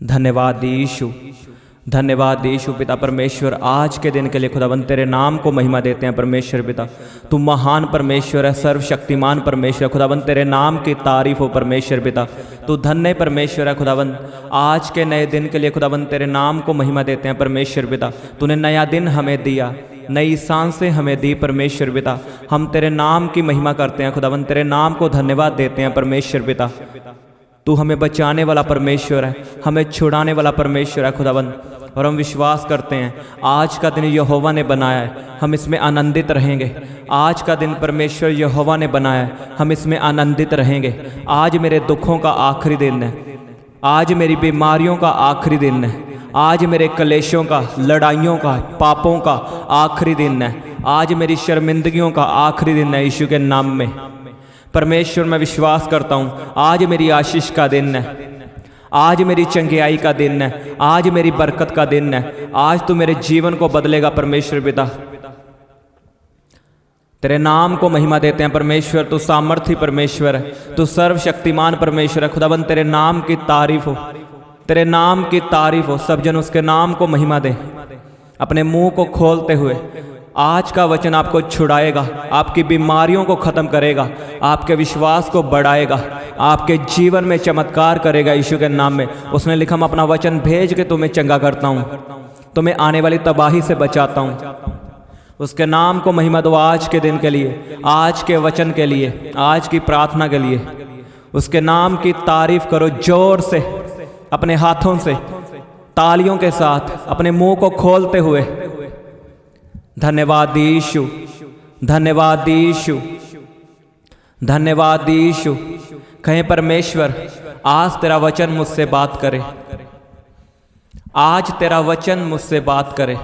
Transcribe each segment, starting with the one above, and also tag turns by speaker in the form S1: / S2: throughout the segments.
S1: धन्यवाद यीशु, धन्यवाद यीशु पिता परमेश्वर। आज के दिन के लिए खुदावंद तेरे नाम को महिमा देते हैं परमेश्वर पिता। तू महान परमेश्वर है, सर्वशक्तिमान परमेश्वर है खुदावंद। तेरे नाम की तारीफ हो परमेश्वर पिता। तू धन्य परमेश्वर है खुदावंद। आज के नए दिन के लिए खुदावंद तेरे नाम को महिमा देते हैं परमेश्वर पिता। तूने नया दिन हमें दिया, नई सांसें हमें दी परमेश्वर पिता। हम तेरे नाम की महिमा करते हैं खुदावंद, तेरे नाम को धन्यवाद देते हैं परमेश्वर पिता। तू हमें बचाने वाला परमेश्वर है, हमें छुड़ाने वाला परमेश्वर है खुदावंद। और हम विश्वास करते हैं आज का दिन यहोवा ने बनाया है, हम इसमें आनंदित रहेंगे। आज का दिन परमेश्वर यहोवा ने बनाया है, हम इसमें आनंदित रहेंगे। आज मेरे दुखों का आखिरी दिन है, आज मेरी बीमारियों का आखिरी दिन है, आज मेरे कलेशों का, लड़ाइयों का, पापों का आखिरी दिन है। आज मेरी शर्मिंदगियों का आखिरी दिन है यीशु के नाम में। परमेश्वर मैं विश्वास करता हूँ आज मेरी आशीष का दिन है, आज मेरी चंगियाई का दिन है, आज मेरी बरकत का दिन है। आज तू मेरे जीवन को बदलेगा परमेश्वर पिता। तेरे नाम को महिमा देते हैं परमेश्वर। तू सामर्थी परमेश्वर है, तू सर्वशक्तिमान परमेश्वर है खुदाबंद। तेरे नाम की तारीफ हो, तेरे नाम की तारीफ हो। सब जन उसके नाम को महिमा दें अपने मुंह को खोलते हुए। आज का वचन आपको छुड़ाएगा, आपकी बीमारियों को ख़त्म करेगा, आपके विश्वास को बढ़ाएगा, आपके जीवन में चमत्कार करेगा यीशु के नाम में। उसने लिखा मैं अपना वचन भेज के तुम्हें चंगा करता हूँ, तुम्हें आने वाली तबाही से बचाता हूँ। उसके नाम को महिमा दो आज के दिन के लिए, आज के वचन के लिए, आज की प्रार्थना के लिए। उसके नाम की तारीफ करो जोर से, अपने हाथों से, तालियों के साथ, अपने मुंह को खोलते हुए। धन्यवाद यीशु, धन्यवाद यीशु, धन्यवाद यीशु। कहें परमेश्वर आज तेरा वचन मुझसे बात करे, आज तेरा वचन मुझसे बात करे।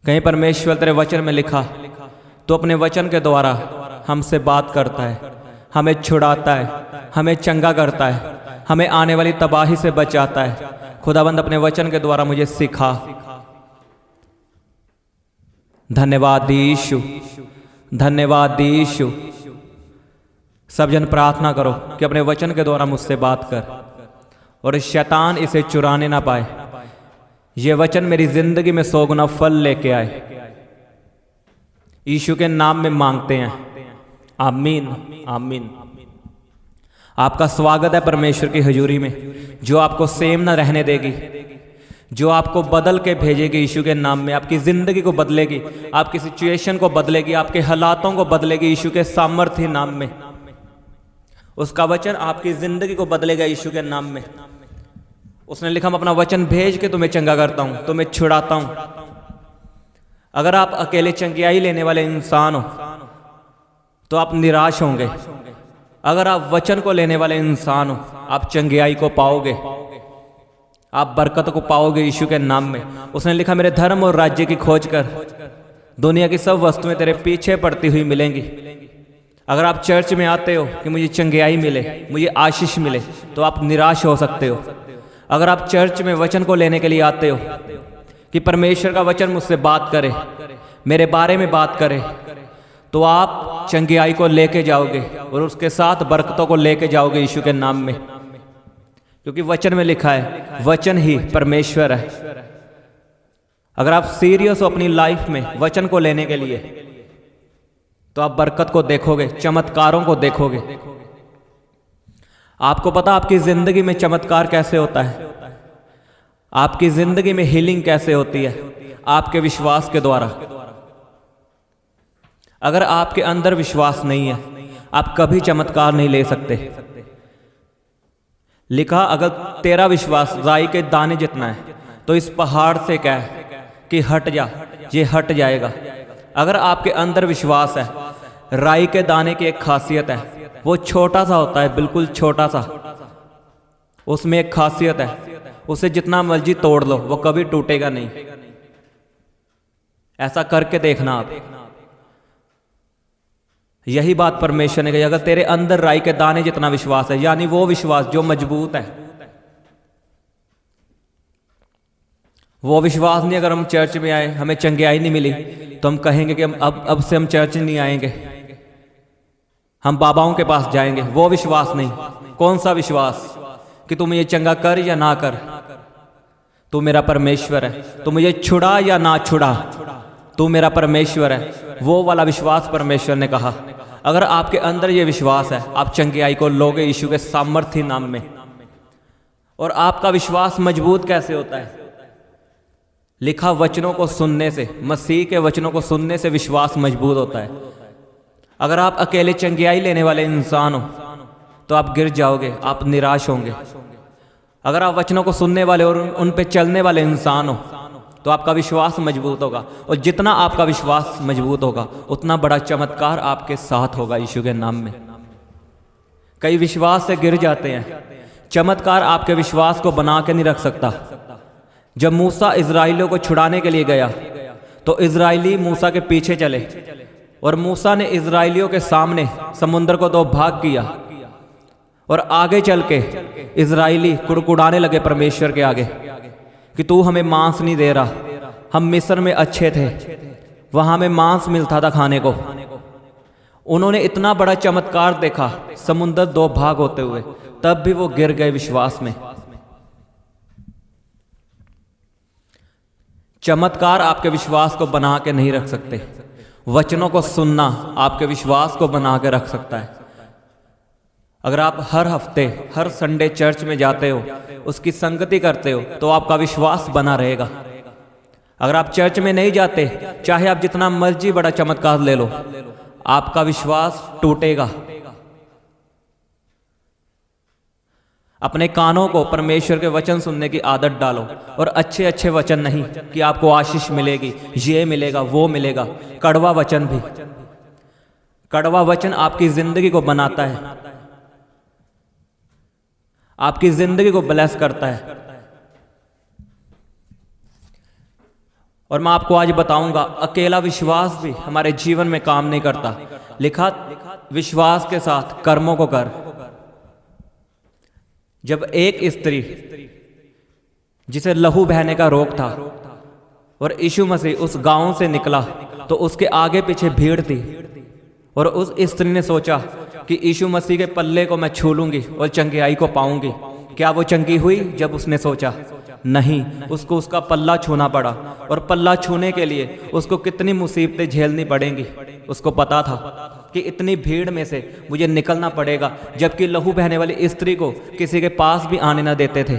S1: कहीं परमेश्वर तेरे वचन में लिखा तो अपने वचन के द्वारा हमसे बात करता है, हमें छुड़ाता है, हमें चंगा करता है, हमें आने वाली तबाही से बचाता है। खुदाबंद अपने वचन के द्वारा मुझे सिखा। धन्यवाद यीशु, धन्यवाद यीशु। सब जन प्रार्थना करो कि अपने वचन के द्वारा मुझसे बात कर और शैतान इसे चुराने ना पाए। ये वचन मेरी जिंदगी में 100 गुना फल लेके आए। यीशु के नाम में मांगते हैं, आमीन आमीन। आपका स्वागत है परमेश्वर की हजूरी में, जो आपको सेम ना रहने देगी, जो आपको बदल के भेजेगी यीशु के नाम में। आपकी ज़िंदगी को बदलेगी, आपकी सिचुएशन को बदलेगी, आपके हालातों को बदलेगी यीशु के सामर्थ्य नाम में। उसका वचन आपकी ज़िंदगी को बदलेगा यीशु के नाम में। उसने लिखा मैं अपना वचन भेज के तुम्हें चंगा करता हूँ, तुम्हें छुड़ाता हूँ। अगर आप अकेले चंगियाई लेने वाले इंसान हो तो आप निराश होंगे। अगर आप वचन को लेने वाले इंसान हो आप चंगियाई को पाओगे, आप बरकत को पाओगे यीशु के नाम में। उसने लिखा मेरे धर्म और राज्य की खोज कर, दुनिया की सब वस्तुएं तेरे पीछे पड़ती हुई मिलेंगी। अगर आप चर्च में आते हो कि मुझे चंगियाई मिले, मुझे आशीष मिले, तो आप निराश हो सकते हो। अगर आप चर्च में वचन को लेने के लिए आते हो कि परमेश्वर का वचन मुझसे बात करे, मेरे बारे में बात करे, तो आप चंगियाई को लेके जाओगे और उसके साथ बरकतों को लेके जाओगे यीशु के नाम में। क्योंकि वचन में लिखा है वचन ही परमेश्वर है। अगर आप सीरियस हो अपनी लाइफ में वचन को लेने के लिए, तो आप बरकत को देखोगे, चमत्कारों को देखोगे। आपको पता आपकी जिंदगी में चमत्कार कैसे होता है, आपकी जिंदगी में हीलिंग कैसे होती है? आपके विश्वास के द्वारा। अगर आपके अंदर विश्वास नहीं है आप कभी चमत्कार नहीं ले सकते। लिखा अगर तेरा विश्वास राई के दाने जितना है तो इस पहाड़ से कह कि हट जा, ये हट जाएगा। अगर आपके अंदर विश्वास है, राई के दाने की एक खासियत है, वो छोटा सा होता है, बिल्कुल छोटा सा। उसमें एक खासियत है, उसे जितना मर्जी तोड़ लो वो कभी टूटेगा नहीं। ऐसा करके देखना आप। यही बात परमेश्वर ने कही, अगर तेरे अंदर राई के दाने जितना विश्वास है, यानी वो विश्वास जो मजबूत है, वो विश्वास नहीं। अगर हम चर्च में आए हमें चंगियाई नहीं मिली तो हम कहेंगे कि हम अब से हम चर्च नहीं आएंगे, हम बाबाओं के पास जाएंगे। वो विश्वास नहीं। कौन सा विश्वास? कि तू मुझे चंगा कर या ना कर, तू मेरा परमेश्वर है। तू मुझे छुड़ा या ना छुड़ा, तू मेरा परमेश्वर है। वो वाला विश्वास परमेश्वर ने कहा। अगर आपके अंदर ये विश्वास है, आप चंगाई को लोगे यीशु के सामर्थ्य नाम में। और आपका विश्वास मजबूत कैसे होता है? लिखा वचनों को सुनने से, मसीह के वचनों को सुनने से विश्वास मजबूत होता है। अगर आप अकेले चंगाई लेने वाले इंसान हो तो आप गिर जाओगे, आप निराश होंगे। अगर आप वचनों को सुनने वाले और उन पे चलने वाले इंसान हो तो आपका विश्वास मजबूत होगा। और जितना आपका विश्वास मजबूत होगा उतना बड़ा चमत्कार आपके साथ होगा यीशु के नाम में। कई विश्वास से गिर जाते हैं। चमत्कार आपके विश्वास को बना के नहीं रख सकता। जब मूसा इजराइलियों को छुड़ाने के लिए गया तो इजराइली मूसा के पीछे चले और मूसा ने इजराइलियों के सामने समुद्र को दो भाग किया। और आगे चल के इजराइली कुड़कुड़ाने लगे परमेश्वर के आगे कि तू हमें मांस नहीं दे रहा, हम मिस्र में अच्छे थे, वहां हमें मांस मिलता था खाने को। उन्होंने इतना बड़ा चमत्कार देखा, समुद्र दो भाग होते हुए, तब भी वो गिर गए विश्वास में। चमत्कार आपके विश्वास को बना के नहीं रख सकते। वचनों को सुनना आपके विश्वास को बना के रख सकता है। अगर आप हर हफ्ते हर संडे चर्च में जाते हो, उसकी संगति करते हो, तो आपका विश्वास बना रहेगा। अगर आप चर्च में नहीं जाते, चाहे आप जितना मर्जी बड़ा चमत्कार ले लो, आपका विश्वास टूटेगा। अपने कानों को परमेश्वर के वचन सुनने की आदत डालो। और अच्छे अच्छे वचन नहीं कि आपको आशीष मिलेगी, ये मिलेगा, वो मिलेगा। कड़वा वचन भी, कड़वा वचन आपकी जिंदगी को बनाता है, आपकी जिंदगी को ब्लेस करता है। और मैं आपको आज बताऊंगा, अकेला विश्वास भी हमारे जीवन में काम नहीं करता। लिखा विश्वास के साथ कर्मों को कर। जब एक स्त्री जिसे लहू बहने का रोग था और यीशु मसीह उस गांव से निकला तो उसके आगे पीछे भीड़ थी। और उस स्त्री ने सोचा कि यीशु मसीह के पल्ले को मैं छू लूंगी और चंगाई को पाऊंगी। क्या वो चंगी हुई? जब उसने सोचा, नहीं, उसको उसका पल्ला छूना पड़ा। और पल्ला छूने के लिए उसको कितनी मुसीबतें झेलनी पड़ेंगी। उसको पता था कि इतनी भीड़ में से मुझे निकलना पड़ेगा, जबकि लहू बहने वाली स्त्री को किसी के पास भी आने ना देते थे।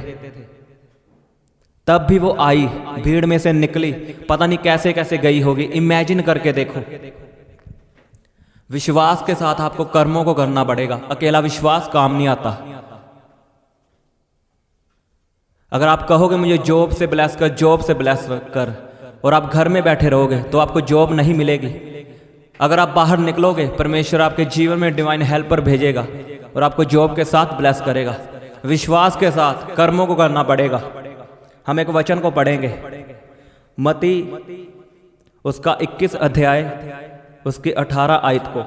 S1: तब भी वो आई, भीड़ में से निकली, पता नहीं कैसे कैसे गई होगी। इमेजिन करके देखो। विश्वास के साथ आपको कर्मों को करना पड़ेगा। अकेला विश्वास काम नहीं आता। अगर आप कहोगे मुझे जॉब से ब्लेस कर, जॉब से ब्लेस कर, और आप घर में बैठे रहोगे तो आपको जॉब नहीं मिलेगी। अगर आप बाहर निकलोगे, परमेश्वर आपके जीवन में डिवाइन हेल्पर भेजेगा और आपको जॉब के साथ ब्लेस करेगा। विश्वास के साथ कर्मों को करना पड़ेगा। हम एक वचन को पढ़ेंगे, मती उसका 21 अध्याय उसकी 18 आयत को।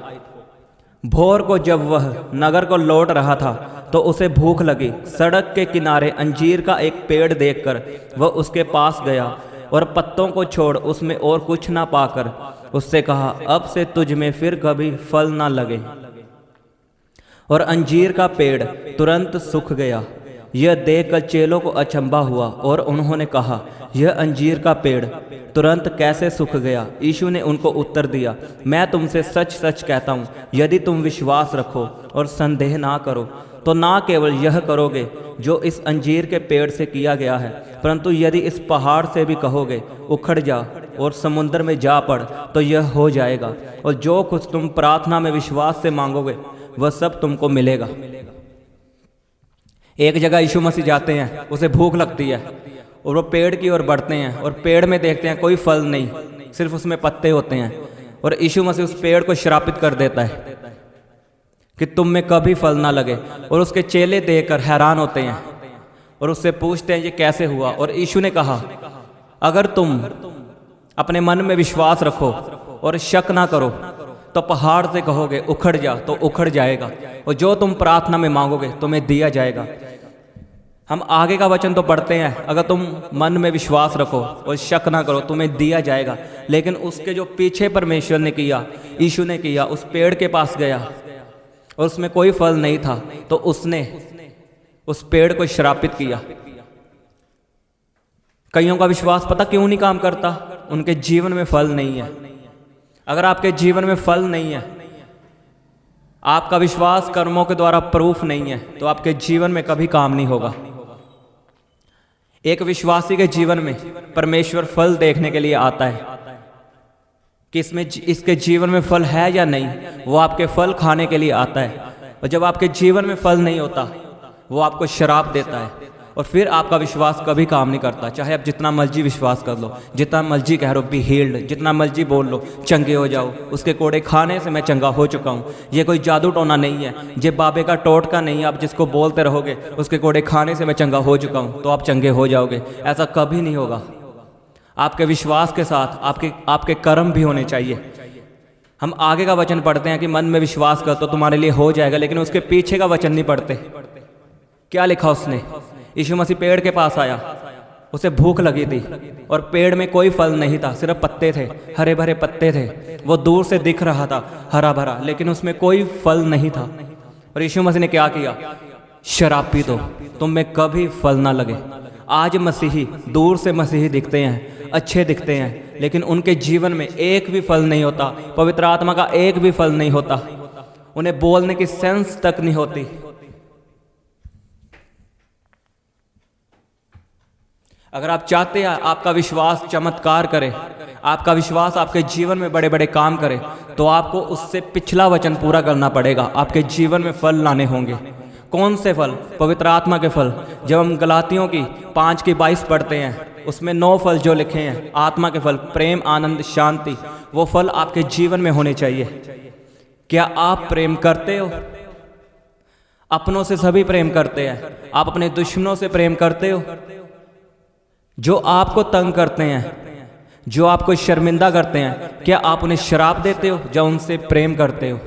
S1: भोर को जब वह नगर को लौट रहा था तो उसे भूख लगी। सड़क के किनारे अंजीर का एक पेड़ देखकर वह उसके पास गया और पत्तों को छोड़ उसमें और कुछ ना पाकर उससे कहा, अब से तुझ में फिर कभी फल ना लगे। और अंजीर का पेड़ तुरंत सूख गया। यह देखकर चेलों को अचंभा हुआ और उन्होंने कहा, यह अंजीर का पेड़ तुरंत कैसे सूख गया? यीशु ने उनको उत्तर दिया, मैं तुमसे सच सच कहता हूँ, यदि तुम विश्वास रखो और संदेह ना करो तो ना केवल यह करोगे जो इस अंजीर के पेड़ से किया गया है, परंतु यदि इस पहाड़ से भी कहोगे उखड़ जा और समुद्र में जा पड़ तो यह हो जाएगा। और जो कुछ तुम प्रार्थना में विश्वास से मांगोगे वह सब तुमको मिलेगा। एक जगह यीशु मसीह जाते हैं, उसे भूख लगती है और वो पेड़ की ओर बढ़ते हैं और पेड़ में देखते हैं कोई फल नहीं, सिर्फ उसमें पत्ते होते हैं। और यीशु मसीह उस पेड़ को श्रापित कर देता है कि तुम में कभी फल ना लगे। और उसके चेले देखकर हैरान होते हैं और उससे पूछते हैं ये कैसे हुआ। और यीशु ने कहा, अगर तुम अपने मन में विश्वास रखो और शक ना करो तो पहाड़ से कहोगे उखड़ जा तो उखड़ जाएगा, और जो तुम प्रार्थना में मांगोगे तुम्हें दिया जाएगा। हम आगे का वचन तो पढ़ते हैं, अगर तुम मन में विश्वास रखो और शक ना करो तुम्हें दिया जाएगा। लेकिन उसके जो पीछे परमेश्वर ने किया, यीशु ने किया, उस पेड़ के पास गया और उसमें कोई फल नहीं था तो उसने उस पेड़ को श्रापित किया। कईयों का विश्वास पता क्यों नहीं काम करता? उनके जीवन में फल नहीं है। अगर आपके जीवन में फल नहीं है, आपका विश्वास कर्मों के द्वारा प्रूफ नहीं है, तो आपके जीवन में कभी काम नहीं होगा। एक विश्वासी के जीवन में परमेश्वर फल देखने के लिए आता है कि इसके जीवन में फल है या नहीं। वो आपके फल खाने के लिए आता है, और जब आपके जीवन में फल नहीं होता, वो आपको श्राप देता है, और फिर आपका विश्वास कभी काम नहीं करता। चाहे आप जितना मर्जी विश्वास कर लो, जितना मर्जी कह रो बी हील्ड, जितना मर्जी बोल लो चंगे हो जाओ, उसके कोड़े खाने से मैं चंगा हो चुका हूँ। ये कोई जादू टोना नहीं है, ये बाबे का टोटका नहीं है। आप जिसको बोलते रहोगे उसके कोड़े खाने से मैं चंगा हो चुका हूँ, तो आप चंगे हो जाओगे, ऐसा कभी नहीं होगा। आपके विश्वास के साथ आपके कर्म भी होने चाहिए। हम आगे का वचन पढ़ते हैं कि मन में विश्वास कर तो तुम्हारे लिए हो जाएगा, लेकिन उसके पीछे का वचन नहीं पढ़ते। क्या लिखा उसने? यीशु मसीह पेड़ के पास आया, उसे भूख लगी थी और पेड़ में कोई फल नहीं था, सिर्फ पत्ते थे, हरे भरे पत्ते थे। वो दूर से दिख रहा था हरा भरा, लेकिन उसमें कोई फल नहीं था। और यीशु मसीह ने क्या किया? शराब पी दो, तुम में कभी फल ना लगे। आज मसीही दूर से मसीही दिखते हैं, अच्छे दिखते हैं, लेकिन उनके जीवन में एक भी फल नहीं होता। पवित्र आत्मा का एक भी फल नहीं होता। उन्हें बोलने की सेंस तक नहीं होती। अगर आप चाहते हैं आपका विश्वास चमत्कार करे, आपका विश्वास आपके जीवन में बड़े बड़े काम करे, तो आपको उससे पिछला वचन पूरा करना पड़ेगा। आपके जीवन में फल लाने होंगे। कौन से फल? पवित्र आत्मा के फल। जब हम गलातियों की 5:22 पढ़ते हैं, उसमें 9 फल जो लिखे हैं, आत्मा के फल, प्रेम, आनंद, शांति, वो फल आपके जीवन में होने चाहिए। क्या आप प्रेम करते हो? अपनों से सभी प्रेम करते हैं। आप अपने दुश्मनों से प्रेम करते हो? जो आपको तंग करते हैं, जो आपको शर्मिंदा करते हैं, क्या आप उन्हें श्राप देते हो या उनसे प्रेम करते हो?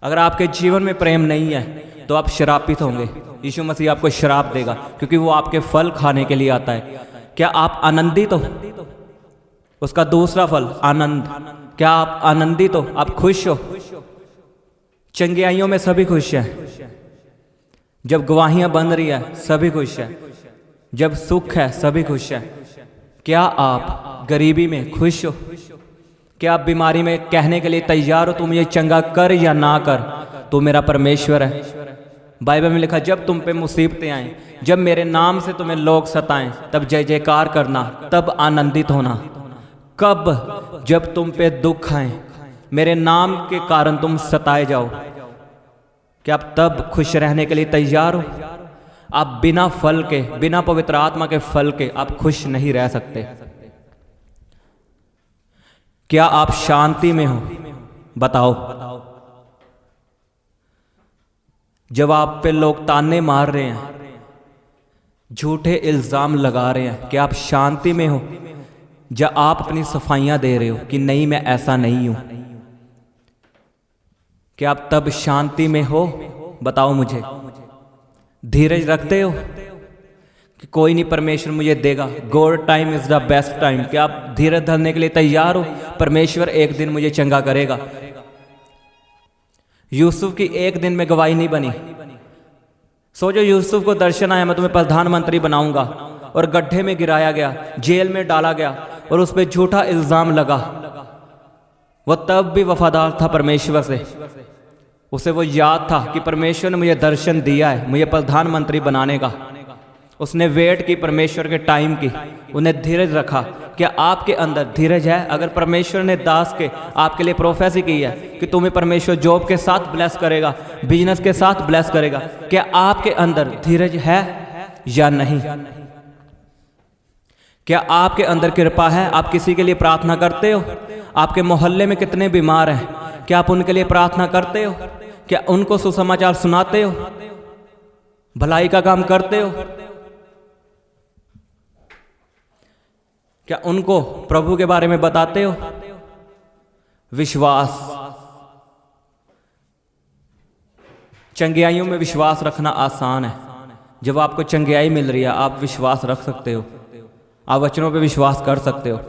S1: अगर आपके जीवन में प्रेम नहीं है तो आप श्रापित होंगे। यीशु मसीह आपको श्राप देगा, क्योंकि वो आपके फल खाने के लिए आता है। क्या आप आनंदित हो? उसका दूसरा फल आनंद। क्या आप आनंदित हो? आप खुश हो? चंगियाइयों में सभी खुश हैं। जब गवाहियां बन रही है सभी खुश हैं। जब सुख है सभी खुश हैं। क्या आप गरीबी में खुश हो? क्या आप बीमारी में कहने के लिए तैयार हो तुम ये चंगा कर या ना कर, तो मेरा परमेश्वर है। बाइबल में लिखा, जब तुम पे मुसीबतें आए, जब मेरे नाम से तुम्हें लोग सताएं, तब जय जयकार करना, तब आनंदित होना। कब? जब तुम पे दुख आए, मेरे नाम के कारण तुम सताए जाओ। क्या आप तब खुश रहने के लिए तैयार हो? आप बिना फल के, बिना पवित्र आत्मा के फल के आप खुश नहीं रह सकते। क्या आप शांति में हो? बताओ। जब आप पे लोग ताने मार रहे हैं, झूठे इल्जाम लगा रहे हैं, क्या आप शांति में हो? या आप अपनी सफाइयां दे रहे हो कि नहीं मैं ऐसा नहीं हूं? क्या आप तब शांति में हो? बताओ मुझे। धीरज रखते हो कि कोई नहीं, परमेश्वर मुझे देगा, God time is the best time? क्या आप धीरज धरने के लिए तैयार हो? परमेश्वर एक दिन मुझे चंगा करेगा। यूसुफ की एक दिन में गवाही नहीं बनी। सोचो, यूसुफ को दर्शन आया, मैं तुम्हें प्रधानमंत्री बनाऊंगा, और गड्ढे में गिराया गया, जेल में डाला गया, और उस पर झूठा इल्जाम लगा। वह तब भी वफादार था परमेश्वर से। उसे वो याद था कि परमेश्वर ने मुझे दर्शन दिया है, मुझे प्रधानमंत्री बनाने का। उसने वेट की परमेश्वर के टाइम की, उन्हें धीरज रखा। क्या आपके अंदर धीरज है? अगर परमेश्वर ने दास के आपके लिए प्रोफेसी की है कि तुम्हें परमेश्वर जॉब के साथ ब्लेस करेगा, बिजनेस के साथ ब्लेस करेगा, क्या आपके अंदर धीरज है या नहीं? क्या आपके अंदर कृपा है? आप किसी के लिए प्रार्थना करते हो? आपके मोहल्ले में कितने बीमार हैं, क्या आप उनके लिए प्रार्थना करते हो? क्या उनको सुसमाचार सुनाते हो? भलाई का काम करते हो? क्या उनको प्रभु के बारे में बताते हो? विश्वास। चंगियाइयों में विश्वास रखना आसान है। जब आपको चंगियाई मिल रही है, आप विश्वास रख सकते हो, आप वचनों पे विश्वास कर सकते हो।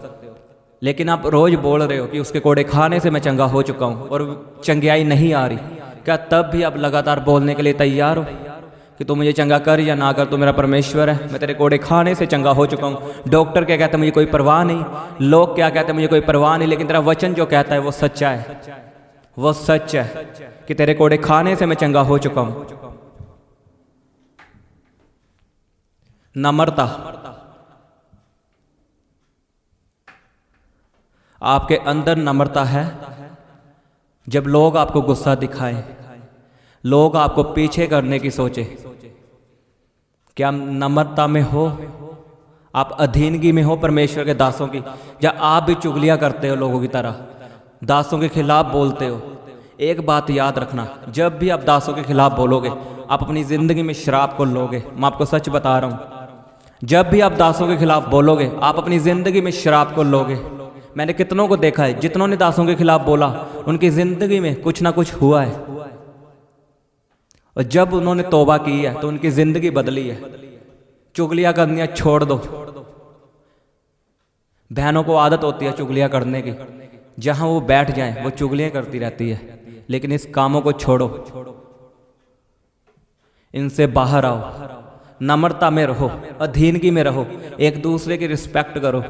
S1: लेकिन आप रोज बोल रहे हो कि उसके कोड़े खाने से मैं चंगा हो चुका हूं, और चंगियाई नहीं आ रही, क्या तब भी आप लगातार बोलने के लिए तैयार हो? कि तू मुझे चंगा कर या ना कर, तू मेरा परमेश्वर है। मैं तेरे कोड़े खाने से चंगा हो चुका हूँ। डॉक्टर क्या कहते हैं मुझे कोई परवाह नहीं, लोग क्या कहते हैं मुझे कोई परवाह नहीं, लेकिन तेरा वचन जो कहता है वो सच्चा है, वो सच है कि तेरे कोड़े खाने से मैं चंगा हो चुका हूँ। नम्रता, आपके अंदर नम्रता है। जब लोग आपको गुस्सा दिखाएं, लोग आपको पीछे करने की सोचे, क्या नम्रता में हो? आप अधीनगी में हो परमेश्वर के दासों की, या आप भी चुगलियां करते हो लोगों की तरह, दासों के खिलाफ बोलते हो? एक बात याद रखना, जब भी आप दासों के खिलाफ बोलोगे आप अपनी ज़िंदगी में शराब को लोगे। मैं आपको सच बता रहा हूँ, जब भी आप दासों के खिलाफ बोलोगे आप अपनी ज़िंदगी में शराब को लोगे। मैंने कितनों को देखा है, जितनों ने दासों के खिलाफ बोला उनकी ज़िंदगी में कुछ ना कुछ हुआ है, और जब उन्होंने तौबा की है तो उनकी ज़िंदगी बदली है। चुगलियाँ करनियाँ छोड़ दो। बहनों को आदत होती है चुगलियाँ करने की, जहाँ वो बैठ जाएं वो चुगलियाँ करती रहती है, लेकिन इस कामों को छोड़ो, इनसे बाहर आओ, नम्रता में रहो, अधीनगी में रहो, एक दूसरे की रिस्पेक्ट करो,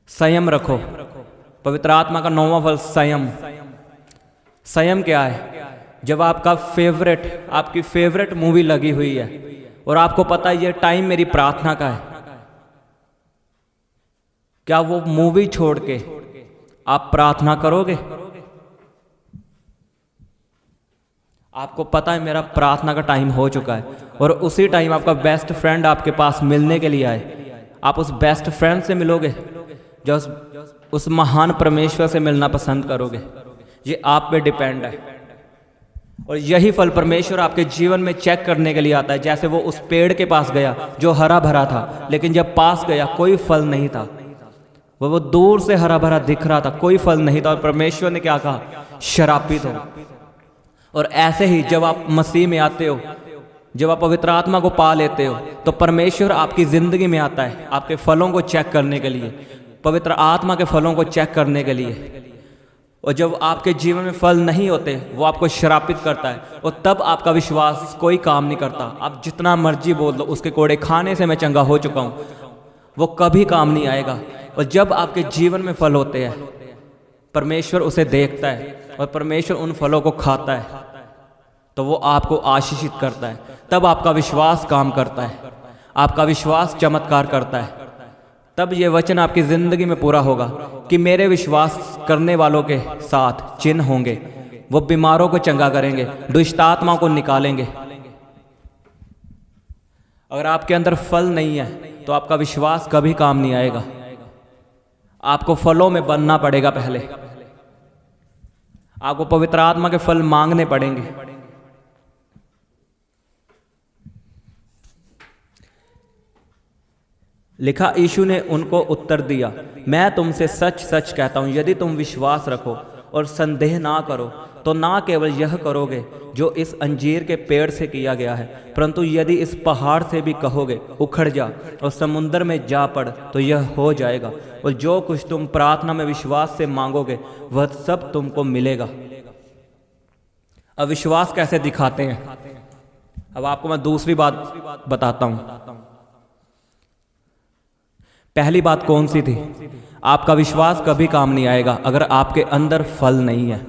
S1: संयम रखो। पवित्र आत्मा का 9वां फल संयम। संयम क्या है? जब आपकी फेवरेट मूवी लगी हुई है और आपको पता है ये टाइम मेरी प्रार्थना का है, क्या वो मूवी छोड़ के आप प्रार्थना करोगे? आपको पता है मेरा प्रार्थना का टाइम हो चुका है, और उसी टाइम आपका बेस्ट फ्रेंड आपके पास मिलने के लिए आए, आप उस बेस्ट फ्रेंड से मिलोगे जो उस महान परमेश्वर से मिलना पसंद करोगे? ये आप पे डिपेंड है। और यही फल परमेश्वर आपके जीवन में चेक करने के लिए आता है। जैसे वो उस पेड़ के पास गया जो हरा भरा था, लेकिन जब पास गया कोई फल नहीं था। वो दूर से हरा भरा दिख रहा था, कोई फल नहीं था, और परमेश्वर ने क्या कहा? शरापित हो। और ऐसे ही जब आप मसीह में आते हो, जब आप पवित्र आत्मा को पा लेते हो, तो परमेश्वर आपकी ज़िंदगी में आता है आपके फलों को चेक करने के लिए, पवित्र आत्मा के फलों को चेक करने के लिए। और जब आपके जीवन में फल नहीं होते वो आपको श्रापित करता है, और तब आपका विश्वास कोई काम नहीं करता। आप जितना मर्जी बोल दो उसके कोड़े खाने से मैं चंगा हो चुका हूँ, वो कभी काम नहीं आएगा। और जब आपके जीवन में फल होते हैं परमेश्वर उसे देखता है, और परमेश्वर उन फलों को खाता है, तो वो आपको आशीषित करता है। तब आपका विश्वास काम करता है, आपका विश्वास चमत्कार करता है। तब ये वचन आपकी ज़िंदगी में पूरा होगा कि मेरे विश्वास करने वालों के साथ चिन्ह होंगे, वो बीमारों को चंगा करेंगे, दुष्ट आत्माओं को निकालेंगे। अगर आपके अंदर फल नहीं है तो आपका विश्वास कभी काम नहीं आएगा। आपको फलों में बनना पड़ेगा। पहले आपको पवित्र आत्मा के फल मांगने पड़ेंगे। लिखा, यीशु ने उनको उत्तर दिया, मैं तुमसे सच सच कहता हूँ, यदि तुम विश्वास रखो और संदेह ना करो तो ना केवल यह करोगे जो इस अंजीर के पेड़ से किया गया है, परंतु यदि इस पहाड़ से भी कहोगे उखड़ जा और समुद्र में जा पड़ तो यह हो जाएगा। और जो कुछ तुम प्रार्थना में विश्वास से मांगोगे वह सब तुमको मिलेगा। अब विश्वास कैसे दिखाते हैं? अब आपको मैं दूसरी बात बताता हूँ। पहली बात कौन सी थी? आपका विश्वास कभी काम नहीं आएगा अगर आपके अंदर फल नहीं है।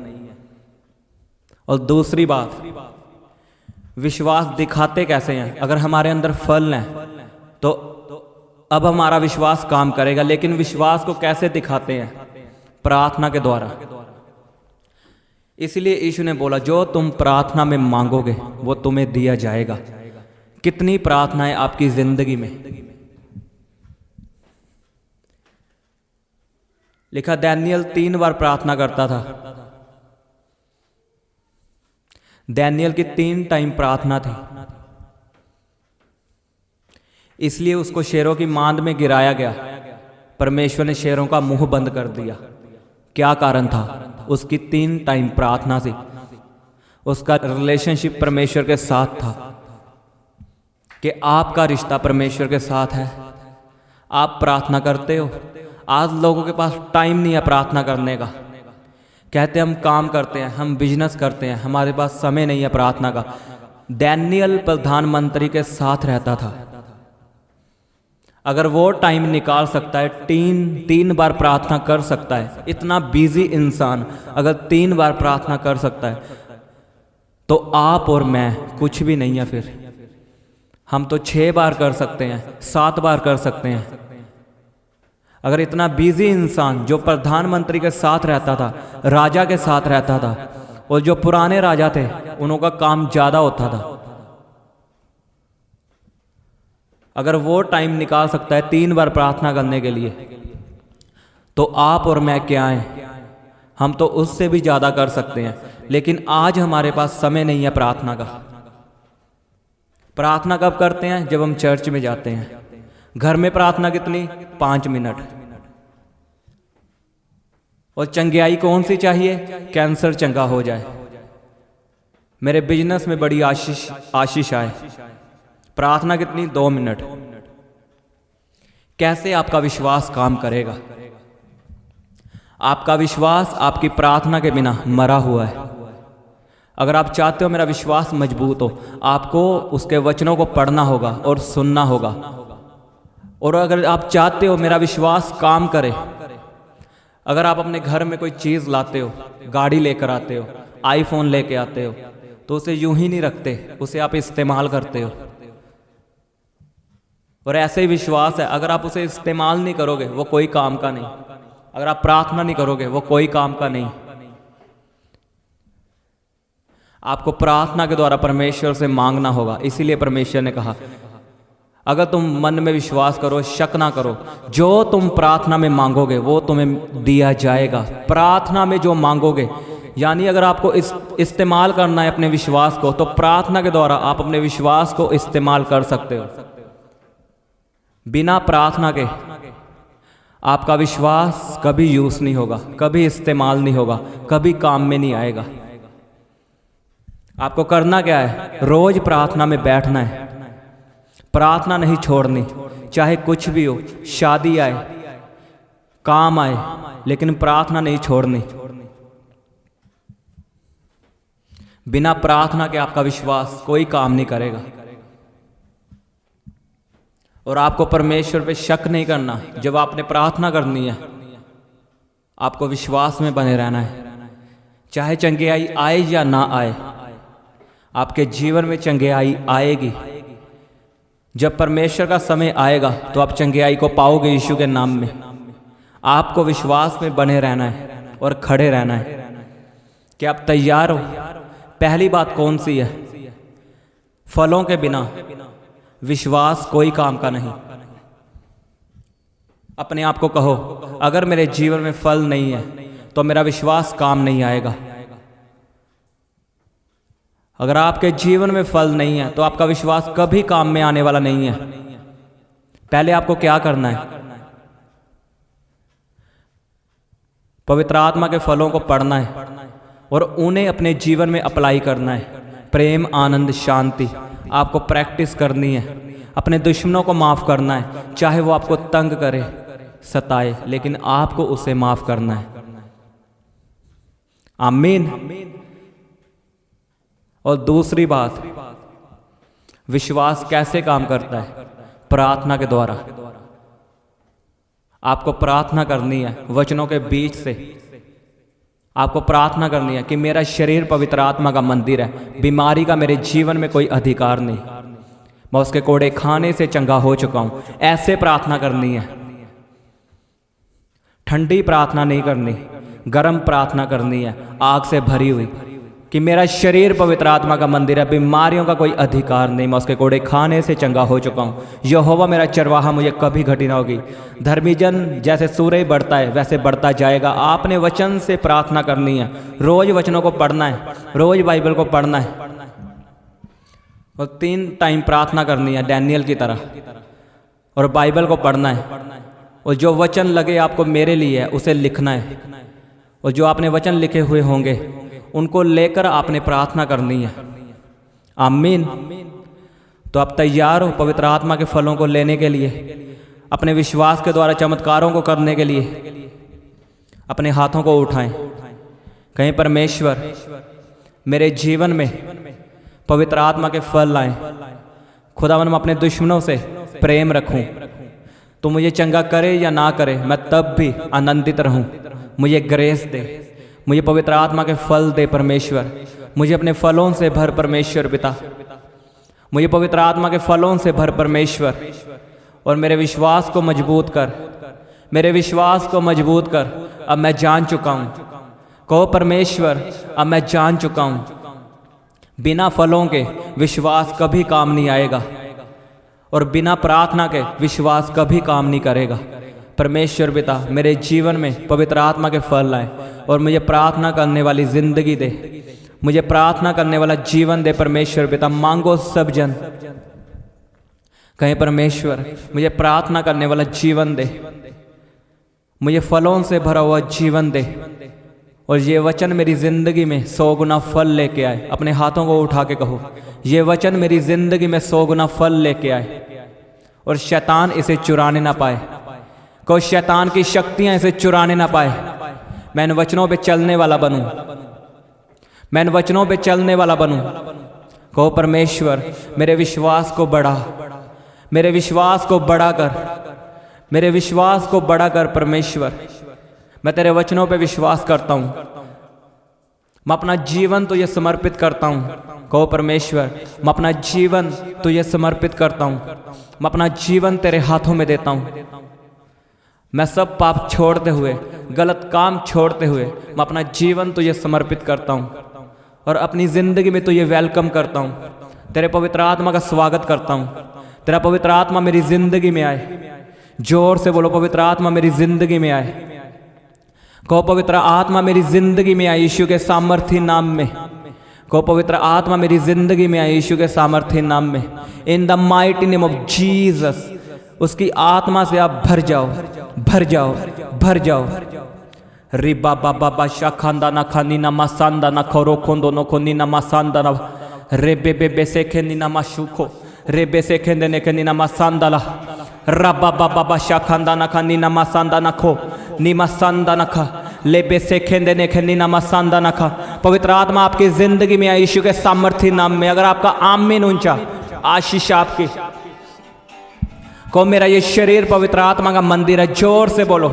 S1: और दूसरी बात, विश्वास दिखाते कैसे हैं? अगर हमारे अंदर फल हैं तो अब हमारा विश्वास काम करेगा। लेकिन विश्वास को कैसे दिखाते हैं? प्रार्थना के द्वारा। इसलिए यीशु ने बोला, जो तुम प्रार्थना में मांगोगे वो तुम्हें दिया जाएगा। कितनी प्रार्थनाएं आपकी जिंदगी में? लिखा, दानियल 3 बार प्रार्थना करता था। दानियल की 3 टाइम प्रार्थना थी, इसलिए उसको शेरों की मांद में गिराया गया। परमेश्वर ने शेरों का मुंह बंद कर दिया। क्या कारण था? उसकी 3 टाइम प्रार्थना थी। उसका रिलेशनशिप परमेश्वर के साथ था। कि आपका रिश्ता परमेश्वर के साथ है। आप प्रार्थना करते हो। आज लोगों के पास टाइम नहीं है प्रार्थना करने का। कहते हैं हम काम करते हैं, हम बिजनेस करते हैं, हमारे पास समय नहीं है प्रार्थना का। डैनियल प्रधानमंत्री के साथ रहता था। अगर वो टाइम निकाल सकता है, तीन बार प्रार्थना कर सकता है, इतना बिजी इंसान अगर 3 बार प्रार्थना कर सकता है, तो आप और मैं कुछ भी नहीं है। फिर हम तो 6 बार कर सकते हैं, 7 बार कर सकते हैं। अगर इतना बिजी इंसान जो प्रधानमंत्री के साथ रहता था, राजा के साथ रहता था, और जो पुराने राजा थे उनका काम ज़्यादा होता था, अगर वो टाइम निकाल सकता है 3 बार प्रार्थना करने के लिए, तो आप और मैं क्या हैं? हम तो उससे भी ज़्यादा कर सकते हैं। लेकिन आज हमारे पास समय नहीं है प्रार्थना का। प्रार्थना कब करते हैं? जब हम चर्च में जाते हैं। घर में प्रार्थना कितनी? 5 मिनट। और चंगियाई कौन सी चाहिए? कैंसर चंगा हो जाए, मेरे बिजनेस में बड़ी आशीष आए। प्रार्थना कितनी? 2 मिनट। कैसे आपका विश्वास काम करेगा? आपका विश्वास आपकी प्रार्थना के बिना मरा हुआ है। अगर आप चाहते हो मेरा विश्वास मजबूत हो, आपको उसके वचनों को पढ़ना होगा और सुनना होगा। और अगर आप चाहते हो मेरा विश्वास काम करे, अगर आप अपने घर में कोई चीज़ लाते हो, गाड़ी लेकर आते हो, आईफोन लेके आते हो, तो उसे यूं ही नहीं रखते, उसे आप इस्तेमाल करते हो। और ऐसे ही विश्वास है, अगर आप उसे इस्तेमाल नहीं करोगे वो कोई काम का नहीं। अगर आप प्रार्थना नहीं करोगे वो कोई काम का नहीं। आपको प्रार्थना के द्वारा परमेश्वर से मांगना होगा। इसीलिए परमेश्वर ने कहा, अगर तुम मन में विश्वास करो, शक ना करो, जो तुम प्रार्थना में मांगोगे वो तुम्हें दिया जाएगा। प्रार्थना में जो मांगोगे, यानी अगर आपको इस्तेमाल करना है अपने विश्वास को, तो प्रार्थना के द्वारा आप अपने विश्वास को इस्तेमाल कर सकते हो। बिना प्रार्थना के आपका विश्वास कभी यूज नहीं होगा, कभी इस्तेमाल नहीं होगा, कभी काम में नहीं आएगा। आपको करना क्या है? रोज प्रार्थना में बैठना है, प्रार्थना नहीं छोड़नी। चाहे कुछ भी हो, शादी आए, काम आए, लेकिन प्रार्थना नहीं छोड़नी। बिना प्रार्थना के आपका विश्वास कोई काम नहीं करेगा। और आपको परमेश्वर पे शक नहीं करना। जब आपने प्रार्थना करनी है, आपको विश्वास में बने रहना है। चाहे चंगियाई आए या ना आए, आपके जीवन में चंगियाई आएगी। जब परमेश्वर का समय आएगा तो आप चंगियाई को पाओगे यीशु के नाम में। आपको विश्वास में बने रहना है और खड़े रहना है। क्या आप तैयार हो? पहली बात कौन सी है? फलों के बिना विश्वास कोई काम का नहीं। अपने आप को कहो, अगर मेरे जीवन में फल नहीं है तो मेरा विश्वास काम नहीं आएगा। अगर आपके जीवन में फल नहीं है तो आपका विश्वास कभी काम में आने वाला नहीं है। पहले आपको क्या करना है? पवित्र आत्मा के फलों को पढ़ना है और उन्हें अपने जीवन में अप्लाई करना है। प्रेम, आनंद, शांति आपको प्रैक्टिस करनी है। अपने दुश्मनों को माफ करना है, चाहे वो आपको तंग करे, सताए, लेकिन आपको उसे माफ करना है। आमीन। और दूसरी बात, विश्वास कैसे काम करता है? प्रार्थना के द्वारा। आपको प्रार्थना करनी है वचनों के बीच से। आपको प्रार्थना करनी है कि मेरा शरीर पवित्र आत्मा का मंदिर है, बीमारी का मेरे जीवन में कोई अधिकार नहीं, मैं उसके कोड़े खाने से चंगा हो चुका हूं। ऐसे प्रार्थना करनी है। ठंडी प्रार्थना नहीं करनी, गर्म प्रार्थना करनी है, आग से भरी हुई, कि मेरा शरीर पवित्र आत्मा का मंदिर है, बीमारियों का कोई अधिकार नहीं, मैं उसके कोड़े खाने से चंगा हो चुका हूँ। यहोवा मेरा चरवाहा, मुझे कभी घटी ना होगी। धर्मी जन जैसे सूर्य बढ़ता है वैसे बढ़ता जाएगा। आपने वचन से प्रार्थना करनी है, रोज वचनों को पढ़ना है, रोज बाइबल को पढ़ना है, और 3 टाइम प्रार्थना करनी है डैनियल की तरह, और बाइबल को पढ़ना है। और जो वचन लगे आपको मेरे लिए है उसे लिखना है, और जो आपने वचन लिखे हुए होंगे उनको लेकर आपने प्रार्थना करनी है। आमीन। तो आप तैयार हो पवित्र आत्मा के फलों को लेने के लिए, अपने विश्वास के द्वारा चमत्कारों को करने के लिए? अपने हाथों को उठाएं, कहें परमेश्वर मेरे जीवन में पवित्र आत्मा के फल लाएं। खुदावन मैं अपने दुश्मनों से प्रेम रखूं। तो मुझे चंगा करे या ना करे, मैं तब भी आनंदित रहूं। मुझे ग्रेस दे, मुझे पवित्र आत्मा के फल दे परमेश्वर। मुझे अपने फलों से भर परमेश्वर पिता, मुझे पवित्र आत्मा के फलों से भर परमेश्वर। और मेरे विश्वास को मजबूत कर, मेरे विश्वास को मजबूत कर। अब मैं जान चुका हूँ, कहो परमेश्वर अब मैं जान चुका हूँ, बिना फलों के विश्वास कभी काम नहीं आएगा और बिना प्रार्थना के विश्वास कभी काम नहीं करेगा। परमेश्वर पिता मेरे जीवन में पवित्र आत्मा के फल लाए और मुझे प्रार्थना करने वाली जिंदगी दे, मुझे प्रार्थना करने वाला जीवन दे परमेश्वर पिता। मांगो सब जन, कहें परमेश्वर मुझे प्रार्थना करने वाला जीवन दे, मुझे फलों से भरा हुआ जीवन दे और ये वचन मेरी जिंदगी में 100 गुना फल लेके आए। अपने हाथों को उठा के कहो, ये वचन मेरी जिंदगी में 100 गुना फल लेके आए और शैतान इसे चुराने ना पाए। कहो शैतान की शक्तियां इसे चुराने ना पाए। मैं इन वचनों पे चलने वाला बनूं, मैं इन वचनों पे चलने वाला बनूं। कहो परमेश्वर मेरे विश्वास को बढ़ा, मेरे विश्वास को बढ़ा कर, मेरे विश्वास को बढ़ा कर परमेश्वर। मैं तेरे वचनों पे विश्वास करता हूँ, मैं अपना जीवन तुझे समर्पित करता हूँ। कहो परमेश्वर मैं अपना जीवन तुझे समर्पित करता हूँ, मैं अपना जीवन तेरे हाथों में देता हूँ। मैं सब पाप छोड़ते हुए, गलत काम छोड़ते हुए मैं अपना जीवन तुझे समर्पित करता हूँ और अपनी ज़िंदगी में तुझे वेलकम करता हूँ। तेरे पवित्र आत्मा का स्वागत करता हूँ। तेरा पवित्र आत्मा मेरी ज़िंदगी में आए। जोर से बोलो पवित्र आत्मा मेरी ज़िंदगी में आए। कहो पवित्र आत्मा मेरी ज़िंदगी में आए यीशु के सामर्थी नाम में। कहो पवित्र आत्मा मेरी ज़िंदगी में आए यीशु के सामर्थी नाम में। In the mighty name of Jesus उसकी आत्मा से आप भर जाओ, भर जाओ, भर जाओ। रिबा बाबा बाशा खांदा ना खानी ना मासांदा ना खोरो खोंदो नो खोनी ना मासांदा ना रेबे बेबे से खेनी ना माशुखो रेबे से खेंदे ने खेनी ना मासांदा ला रबा बाबा बाशा खांदा ना खानी ना मासांदा ना खो नी मासांदा ना खा लेबे से खेंदे ने खेनी ना मासांदा ना खा। पवित्र आत्मा आपकी जिंदगी में आए यीशु के सामर्थी नाम में। अगर आपका आमीन ऊंचा, आशीष आपकी। को मेरा ये शरीर पवित्र आत्मा का मंदिर है। जोर से बोलो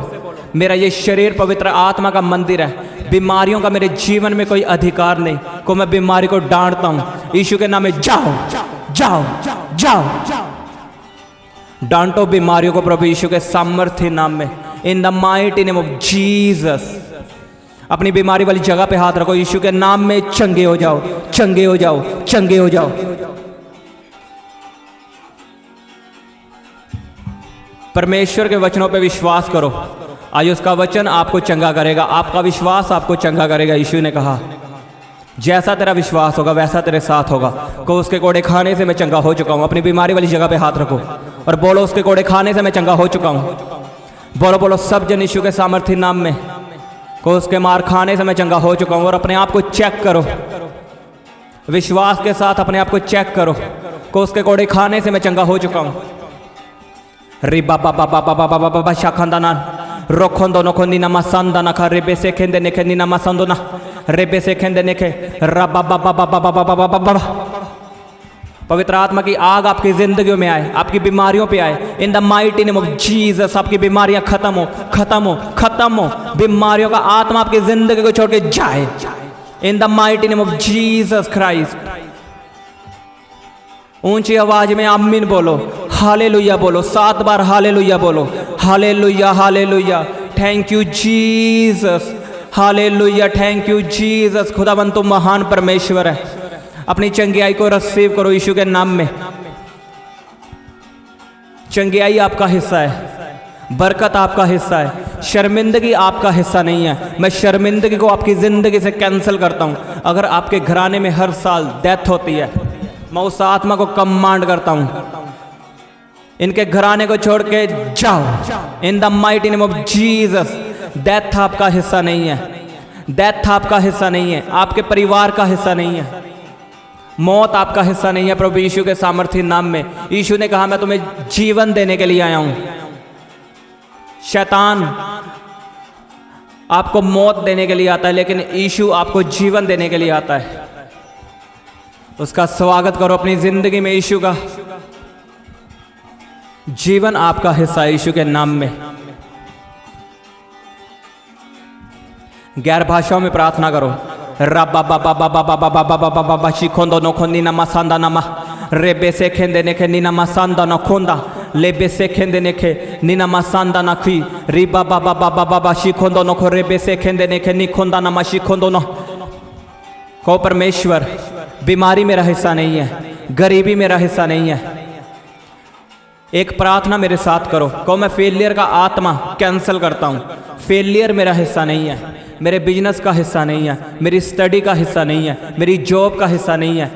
S1: मेरा ये शरीर पवित्र आत्मा का मंदिर है। बीमारियों का मेरे जीवन में कोई अधिकार नहीं। को मैं बीमारी को डांटता हूँ यीशु के नाम में। जाओ जाओ जाओ, डांटो बीमारियों को प्रभु यीशु के सामर्थ्य नाम में। In the mighty name of Jesus. अपनी बीमारी वाली जगह पे हाथ रखो, यीशु के नाम में चंगे हो जाओ, चंगे हो जाओ, चंगे हो जाओ। परमेश्वर के वचनों पे विश्वास करो, आज उसका वचन आपको चंगा करेगा, आपका विश्वास आपको चंगा करेगा। यीशु ने कहा जैसा तेरा विश्वास होगा वैसा तेरे साथ होगा। को उसके कोड़े खाने से मैं चंगा हो चुका हूँ। अपनी बीमारी वाली जगह पे हाथ रखो और बोलो उसके कोड़े खाने से मैं चंगा हो चुका हूँ। बोलो बोलो सब जन यीशु के सामर्थ्य नाम में। को उसके मार खाने से मैं चंगा हो चुका हूँ। और अपने आप को चेक करो, विश्वास के साथ अपने आप को चेक करो। को उसके कोड़े खाने से मैं चंगा हो चुका हूँ। रिबा बाबा बाबा बाबा बाबा शाखंदाना रोखोंदो नोखोंदी ना मासांदा ना खा रेबे से खेंदे ने खेंदी ना मासांदो ना रेबे से खेंदे ने खे रबा बाबा बाबा बाबा बाबा बाबा। पवित्र आत्मा की आग आपकी जिंदगियों में आए, आपकी बीमारियों पे आए। In the mighty name of Jesus आपकी बीमारियां खत्म हो, खत्म हो, खत्म हो। बीमारियों का आत्मा आपकी जिंदगी को छोड़ के जाए। In the mighty name of Jesus Christ. ऊंची आवाज में आमीन बोलो, हालेलुया बोलो, 7 बार हालेलुया बोलो। Hallelujah hallelujah, thank you Jesus, hallelujah, thank you Jesus. खुदावन तुम महान परमेश्वर है। अपनी चंगियाई को रिसीव करो यीशु के नाम में। चंगियाई आपका हिस्सा है, बरकत आपका हिस्सा है, शर्मिंदगी आपका हिस्सा नहीं है। मैं शर्मिंदगी को आपकी जिंदगी से कैंसिल करता हूं। अगर आपके घराने में हर साल डेथ होती है, मैं उस आत्मा को कमांड करता हूं इनके घराने को छोड़ के जाओ। In the mighty name of Jesus. Death आपका हिस्सा नहीं है, डेथ आपका हिस्सा नहीं है, आपके परिवार का हिस्सा नहीं है, मौत आपका हिस्सा नहीं है। प्रभु यीशु के सामर्थ्य नाम में। यीशु ने कहा मैं तुम्हें जीवन देने के लिए आया हूं। शैतान आपको मौत देने के लिए आता है, लेकिन यीशु आपको जीवन देने के लिए आता है। उसका स्वागत करो अपनी जिंदगी में। यीशु का जीवन आपका हिस्सा है यीशु के नाम में। गैर भाषाओं में प्रार्थना करो। रब्बा बाबा बाबा बाबा बाबा बाबा बाबा शिखोंदो नोखोंदी नमा सांदा नमा रेबे से खेंदे नेखे नीना मासांदा नखोंदा लेबे से खेंदे नेखे नीना मासांदा नखी रिबा बाबा बाबा बाबा शिखोंदो नखो रेबे से खेंदे नेखे निखोंदा नमा शिखोंदो न। को परमेश्वर बीमारी मेरा हिस्सा नहीं है, गरीबी मेरा हिस्सा नहीं है। एक प्रार्थना मेरे साथ करो। को मैं फेलियर का आत्मा कैंसिल करता हूँ। फेलियर मेरा हिस्सा नहीं है, मेरे बिजनेस का हिस्सा नहीं है, मेरी स्टडी का हिस्सा नहीं है, मेरी जॉब का हिस्सा नहीं है,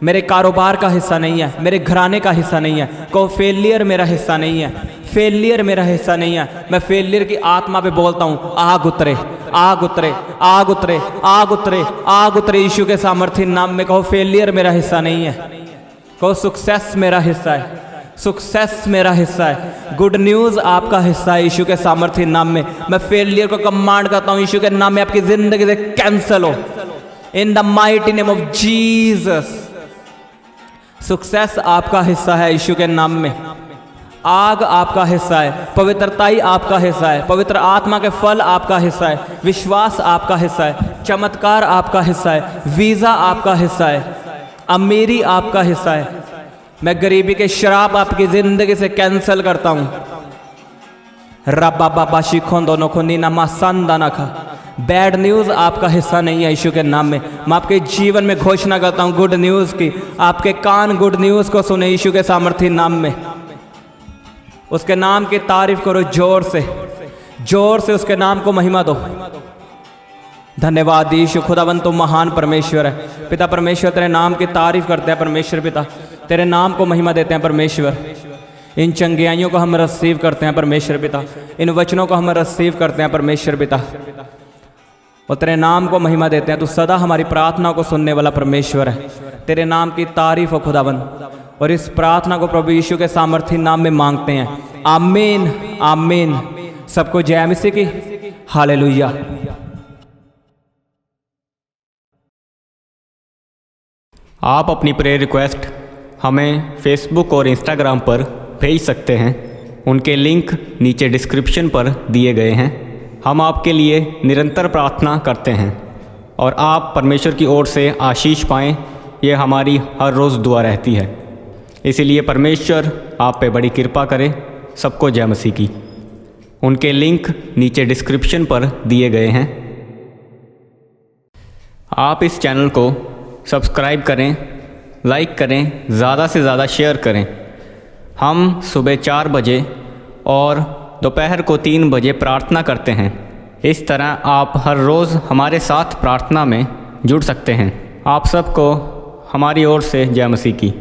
S1: मेरे कारोबार का हिस्सा नहीं है, मेरे घराने का हिस्सा नहीं है। को फेलियर मेरा हिस्सा नहीं है, फेलियर मेरा हिस्सा नहीं है। मैं फेलियर की आत्मा पे बोलता हूँ आग उतरे, आग उतरे, आग उतरे, आग उतरे, आग उतरे यीशु के सामर्थ्य नाम में। कहो फेलियर मेरा हिस्सा नहीं है। कहो सक्सेस मेरा हिस्सा है, सक्सेस मेरा हिस्सा है। गुड न्यूज़ आपका हिस्सा है यीशु के सामर्थ्य नाम में। मैं फेलियर को कमांड करता हूँ यीशु के नाम में आपकी जिंदगी से कैंसिल हो in the mighty name of Jesus. Success आपका हिस्सा है यीशु के नाम में। आग आपका हिस्सा है, पवित्रताई आपका हिस्सा है, पवित्र आत्मा के फल आपका हिस्सा है, विश्वास आपका हिस्सा है, चमत्कार आपका हिस्सा है, वीज़ा आपका हिस्सा है, अमीरी आपका हिस्सा है। मैं गरीबी के श्राप आपकी ज़िंदगी से कैंसिल करता हूँ। रब्बा बाबा शिखों दोनों को नीना मासांदा ना खा। बैड न्यूज़ आपका हिस्सा नहीं है यीशु के नाम में। मैं आपके जीवन में घोषणा करता हूँ गुड न्यूज़ की। आपके कान गुड न्यूज़ को सुने यीशु के सामर्थ्य नाम में। उसके नाम की तारीफ करो जोर से, जोर से उसके नाम को महिमा दो। धन्यवाद यीशु खुदावन, तुम महान परमेश्वर है। पिता परमेश्वर तेरे नाम की तारीफ करते हैं परमेश्वर पिता, तेरे नाम को महिमा देते हैं परमेश्वर। इन चंगियाइयों को हम रिसीव करते हैं परमेश्वर पिता, इन वचनों को हम रिसीव करते हैं परमेश्वर पिता, और तेरे नाम को महिमा देते हैं। तू सदा हमारी प्रार्थना को सुनने वाला परमेश्वर है। तेरे नाम की तारीफ हो खुदावन, और इस प्रार्थना को प्रभु यीशु के सामर्थ्य नाम में मांगते हैं। आमीन, आमीन। सबको जय मसीह की। हालेलुया।
S2: आप अपनी प्रेयर रिक्वेस्ट हमें फेसबुक और इंस्टाग्राम पर भेज सकते हैं। उनके लिंक नीचे डिस्क्रिप्शन पर दिए गए हैं। हम आपके लिए निरंतर प्रार्थना करते हैं और आप परमेश्वर की ओर से आशीष पाएं, ये हमारी हर रोज़ दुआ रहती है। इसीलिए परमेश्वर आप पे बड़ी कृपा करे। सबको जय मसीह की। उनके लिंक नीचे डिस्क्रिप्शन पर दिए गए हैं। आप इस चैनल को सब्सक्राइब करें, लाइक करें, ज़्यादा से ज़्यादा शेयर करें। हम सुबह 4 बजे और दोपहर को 3 बजे प्रार्थना करते हैं। इस तरह आप हर रोज़ हमारे साथ प्रार्थना में जुड़ सकते हैं। आप सबको हमारी ओर से जय मसीह की।